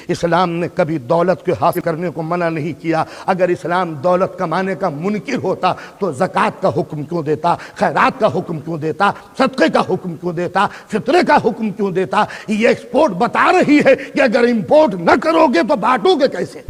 اسلام نے کبھی دولت کو حاصل کرنے کو منع نہیں کیا۔ اگر اسلام دولت کمانے کا منکر ہوتا تو زکوٰۃ کا حکم کیوں دیتا، خیرات کا حکم کیوں دیتا، صدقے کا حکم کیوں دیتا، فطرے کا حکم کیوں دیتا؟ یہ ایکسپورٹ بتا رہی ہے کہ اگر امپورٹ نہ کرو گے تو بانٹو گے کیسے؟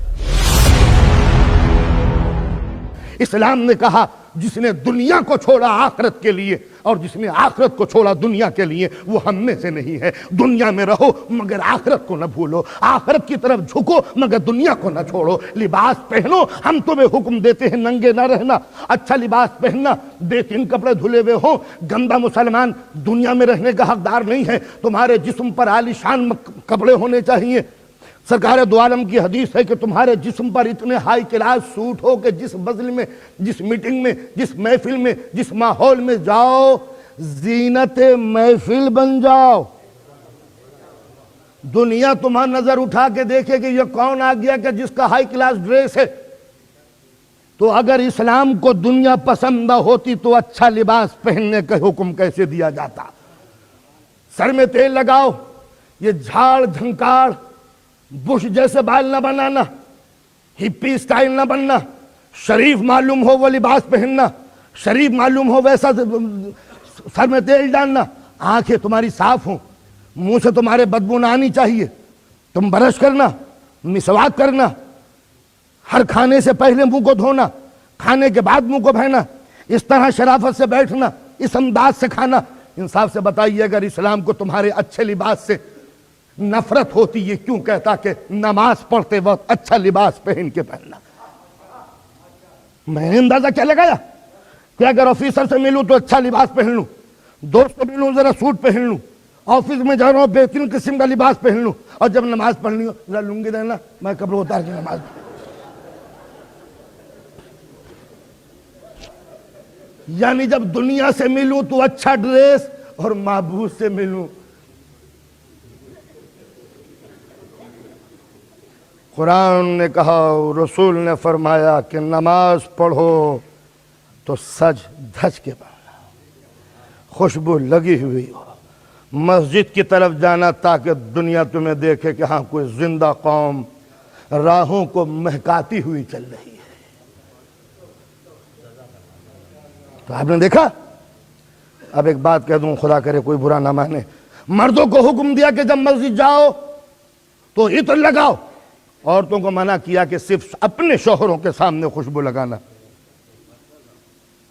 اسلام نے کہا جس نے دنیا کو چھوڑا آخرت کے لیے اور جس نے آخرت کو چھوڑا دنیا کے لیے وہ ہم میں سے نہیں ہے۔ دنیا میں رہو مگر آخرت کو نہ بھولو، آخرت کی طرف جھکو مگر دنیا کو نہ چھوڑو۔ لباس پہنو، ہم تمہیں حکم دیتے ہیں ننگے نہ رہنا، اچھا لباس پہننا، بے تین کپڑے دھلے ہوئے ہوں۔ گندا مسلمان دنیا میں رہنے کا حقدار نہیں ہے۔ تمہارے جسم پر عالیشان کپڑے ہونے چاہیے۔ سرکار دو عالم کی حدیث ہے کہ تمہارے جسم پر اتنے ہائی کلاس سوٹ ہو کہ جس بزل میں، جس میٹنگ میں، جس محفل میں، جس ماحول میں جاؤ زینت محفل بن جاؤ۔ دنیا تمہارا نظر اٹھا کے دیکھے کہ یہ کون آ گیا کہ جس کا ہائی کلاس ڈریس ہے۔ تو اگر اسلام کو دنیا پسند نہ ہوتی تو اچھا لباس پہننے کا حکم کیسے دیا جاتا؟ سر میں تیل لگاؤ، یہ جھاڑ جھنکاڑ بش جیسے بال نہ بنانا، ہپی سٹائل نہ بننا، شریف معلوم ہو وہ لباس پہننا، شریف معلوم ہو ویسا سر میں تیل ڈالنا، آنکھیں تمہاری صاف ہوں، منہ سے تمہارے بدبو نہ آنی چاہیے، تم برش کرنا، مسواک کرنا، ہر کھانے سے پہلے منہ کو دھونا، کھانے کے بعد منہ کو دھونا، اس طرح شرافت سے بیٹھنا، اس انداز سے کھانا۔ انصاف سے بتائیے اگر اسلام کو تمہارے اچھے لباس سے نفرت ہوتی یہ کیوں کہتا کہ نماز پڑھتے وقت اچھا لباس پہن کے پہننا؟ میں نے اندازہ کیا لگایا کہ اگر آفیسر سے ملوں تو اچھا لباس پہن لوں، دوست سے ملوں ذرا سوٹ پہن لوں، آفس میں جا رہا ہوں بہترین قسم کا لباس پہن لوں، اور جب نماز پڑھنی ہو ذرا لنگی دینا میں کپڑے اتار کے نماز یعنی جب دنیا سے ملوں تو اچھا ڈریس اور معبود سے ملوں۔ قرآن نے کہا، رسول نے فرمایا کہ نماز پڑھو تو سج دھج کے پڑھنا، خوشبو لگی ہوئی ہو، مسجد کی طرف جانا تاکہ دنیا تمہیں دیکھے کہ ہاں کوئی زندہ قوم راہوں کو مہکاتی ہوئی چل رہی ہے۔ تو آپ نے دیکھا؟ اب ایک بات کہہ دوں، خدا کرے کوئی برا نہ مانے، مردوں کو حکم دیا کہ جب مسجد جاؤ تو عطر لگاؤ، عورتوں کو منع کیا کہ صرف اپنے شوہروں کے سامنے خوشبو لگانا۔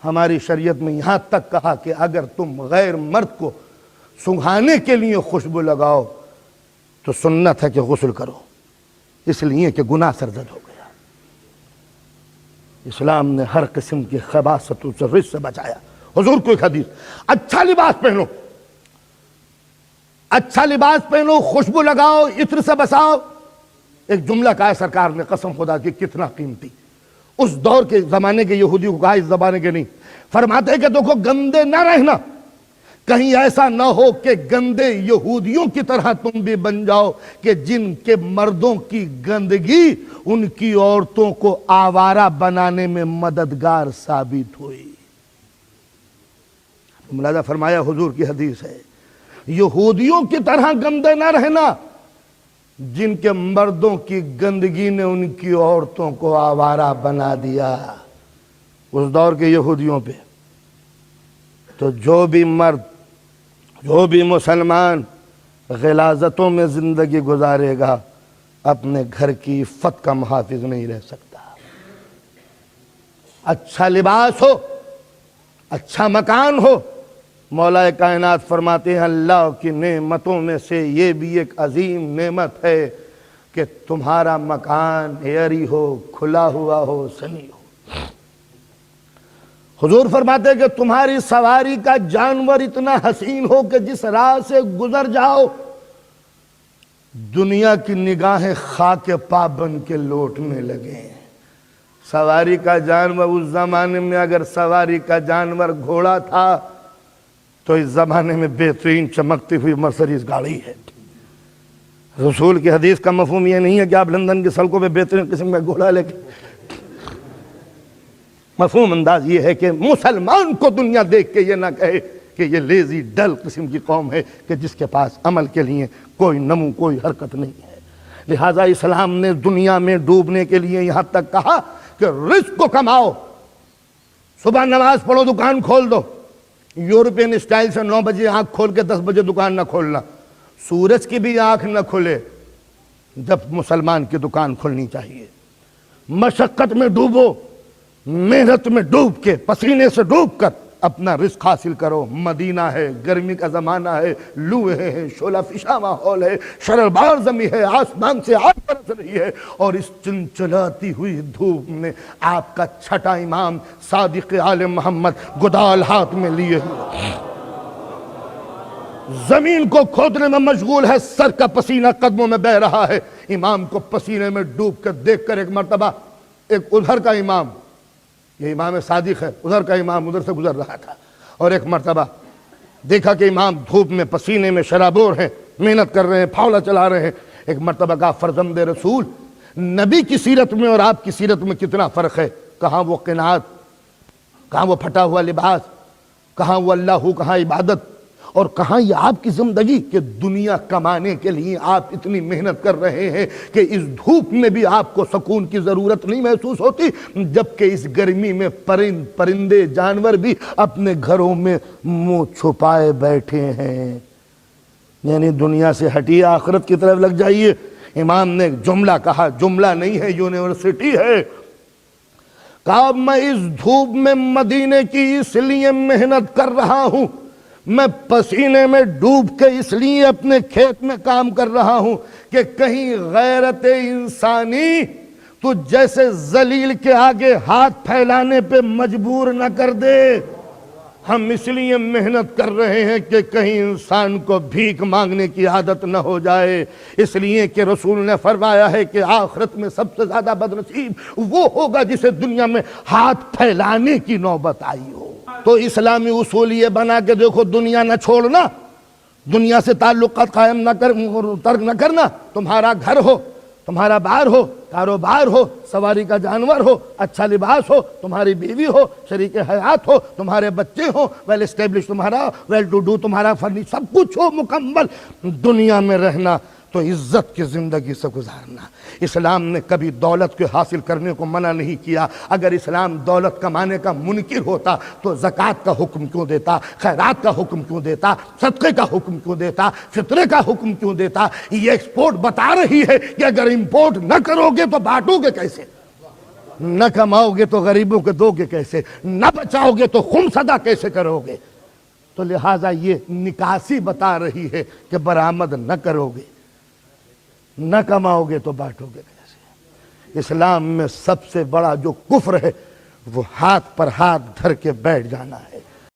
ہماری شریعت میں یہاں تک کہا کہ اگر تم غیر مرد کو سنگھانے کے لیے خوشبو لگاؤ تو سنت ہے کہ غسل کرو، اس لیے کہ گناہ سرزد ہو گیا۔ اسلام نے ہر قسم کی خباثتوں سے رجس سے بچایا۔ حضور کو ایک حدیث، اچھا لباس پہنو، اچھا لباس پہنو، خوشبو لگاؤ، عطر سے بساؤ۔ ایک جملہ کہا ہے سرکار نے، قسم خدا کی کتنا قیمتی، اس دور کے زمانے کے یہودیوں کو کہا، اس زمانے کے نہیں، فرماتے ہیں کہ دیکھو گندے نہ رہنا، کہیں ایسا نہ ہو کہ گندے یہودیوں کی طرح تم بھی بن جاؤ کہ جن کے مردوں کی گندگی ان کی عورتوں کو آوارہ بنانے میں مددگار ثابت ہوئی۔ ملاحظہ فرمایا، حضور کی حدیث ہے، یہودیوں کی طرح گندے نہ رہنا جن کے مردوں کی گندگی نے ان کی عورتوں کو آوارہ بنا دیا۔ اس دور کے یہودیوں پہ تو جو بھی مرد، جو بھی مسلمان غلاظتوں میں زندگی گزارے گا اپنے گھر کی عفت کا محافظ نہیں رہ سکتا۔ اچھا لباس ہو، اچھا مکان ہو، مولا کائنات فرماتے ہیں اللہ کی نعمتوں میں سے یہ بھی ایک عظیم نعمت ہے کہ تمہارا مکان ایئری ہو، کھلا ہوا ہو، سنی ہو۔ حضور فرماتے ہیں کہ تمہاری سواری کا جانور اتنا حسین ہو کہ جس راہ سے گزر جاؤ دنیا کی نگاہیں خاک پا بن کے لوٹنے لگیں۔ سواری کا جانور، اس زمانے میں اگر سواری کا جانور گھوڑا تھا تو اس زمانے میں بہترین چمکتی ہوئی مرسڈیز گاڑی ہے۔ رسول کی حدیث کا مفہوم یہ نہیں ہے کہ آپ لندن کی سڑکوں پہ بہترین قسم کا گھوڑا لے کے، مفہوم انداز یہ ہے کہ مسلمان کو دنیا دیکھ کے یہ نہ کہے کہ یہ لیزی ڈل قسم کی قوم ہے کہ جس کے پاس عمل کے لیے کوئی نمو، کوئی حرکت نہیں ہے۔ لہذا اسلام نے دنیا میں ڈوبنے کے لیے یہاں تک کہا کہ رزق کو کماؤ، صبح نماز پڑھو، دکان کھول دو۔ یورپین اسٹائل سے 9 بجے آنکھ کھول کے 10 بجے دکان نہ کھولنا، سورج کی بھی آنکھ نہ کھلے جب مسلمان کی دکان کھلنی چاہیے۔ مشقت میں ڈوبو، محنت میں ڈوب کے، پسینے سے ڈوب کر اپنا رزق حاصل کرو۔ مدینہ ہے، گرمی کا زمانہ ہے، لوہیں ہیں، شعلہ فشاں ماحول ہے، شرربار زمین ہے، آسمان سے آگ برس رہی ہے، اور اس چنچلاتی ہوئی دھوپ میں آپ کا چھٹا امام صادق آل محمد گدال ہاتھ میں لیے زمین کو کھودنے میں مشغول ہے، سر کا پسینہ قدموں میں بہہ رہا ہے۔ امام کو پسینے میں ڈوب کر دیکھ کر ایک مرتبہ ایک ادھر کا امام، یہ امام صادق ہے، ادھر کا امام ادھر سے گزر رہا تھا، اور ایک مرتبہ دیکھا کہ امام دھوپ میں پسینے میں شرابور ہیں، محنت کر رہے ہیں، پھاوڑا چلا رہے ہیں۔ ایک مرتبہ کہا فرزند رسول، نبی کی سیرت میں اور آپ کی سیرت میں کتنا فرق ہے؟ کہاں وہ قناعت، کہاں وہ پھٹا ہوا لباس، کہاں وہ اللہ، کہاں عبادت، اور کہاں یہ آپ کی زندگی کہ دنیا کمانے کے لیے آپ اتنی محنت کر رہے ہیں کہ اس دھوپ میں بھی آپ کو سکون کی ضرورت نہیں محسوس ہوتی، جبکہ اس گرمی میں پرندے جانور بھی اپنے گھروں میں منہ چھپائے بیٹھے ہیں۔ یعنی دنیا سے ہٹیے، آخرت کی طرف لگ جائیے۔ امام نے جملہ کہا، جملہ نہیں ہے، یونیورسٹی ہے۔ کہا میں اس دھوپ میں مدینے کی اس لیے محنت کر رہا ہوں، میں پسینے میں ڈوب کے اس لیے اپنے کھیت میں کام کر رہا ہوں کہ کہیں غیرت انسانی تو جیسے ذلیل کے آگے ہاتھ پھیلانے پہ مجبور نہ کر دے۔ ہم اس لیے محنت کر رہے ہیں کہ کہیں انسان کو بھیک مانگنے کی عادت نہ ہو جائے، اس لیے کہ رسول نے فرمایا ہے کہ آخرت میں سب سے زیادہ بدنصیب وہ ہوگا جسے دنیا میں ہاتھ پھیلانے کی نوبت آئی ہو۔ تو اسلامی اصول یہ بنا کہ دیکھو، دنیا نہ چھوڑنا، دنیا سے تعلقات قائم نہ ترک نہ کرنا، تمہارا گھر ہو، تمہارا بار ہو، کاروبار ہو، سواری کا جانور ہو، اچھا لباس ہو، تمہاری بیوی ہو، شریک حیات ہو، تمہارے بچے ہو، ویل اسٹیبلش تمہارا، ویل ٹو ڈو تمہارا فرنیچر، سب کچھ ہو مکمل، دنیا میں رہنا تو عزت کی زندگی سے گزارنا۔ اسلام نے کبھی دولت کو حاصل کرنے کو منع نہیں کیا۔ اگر اسلام دولت کمانے کا منکر ہوتا تو زکوٰۃ کا حکم کیوں دیتا، خیرات کا حکم کیوں دیتا، صدقے کا حکم کیوں دیتا، فطرے کا حکم کیوں دیتا؟ یہ ایکسپورٹ بتا رہی ہے کہ اگر امپورٹ نہ کرو گے تو بانٹو گے کیسے، نہ کماؤ گے تو غریبوں کو دو گے کیسے، نہ بچاؤ گے تو خمس ادا کیسے کرو گے؟ تو لہٰذا یہ نکاسی بتا رہی ہے کہ برآمد نہ کرو گے، نہ کماؤ گے تو بانٹو گے کیسے؟ اسلام میں سب سے بڑا جو کفر ہے وہ ہاتھ پر ہاتھ دھر کے بیٹھ جانا ہے۔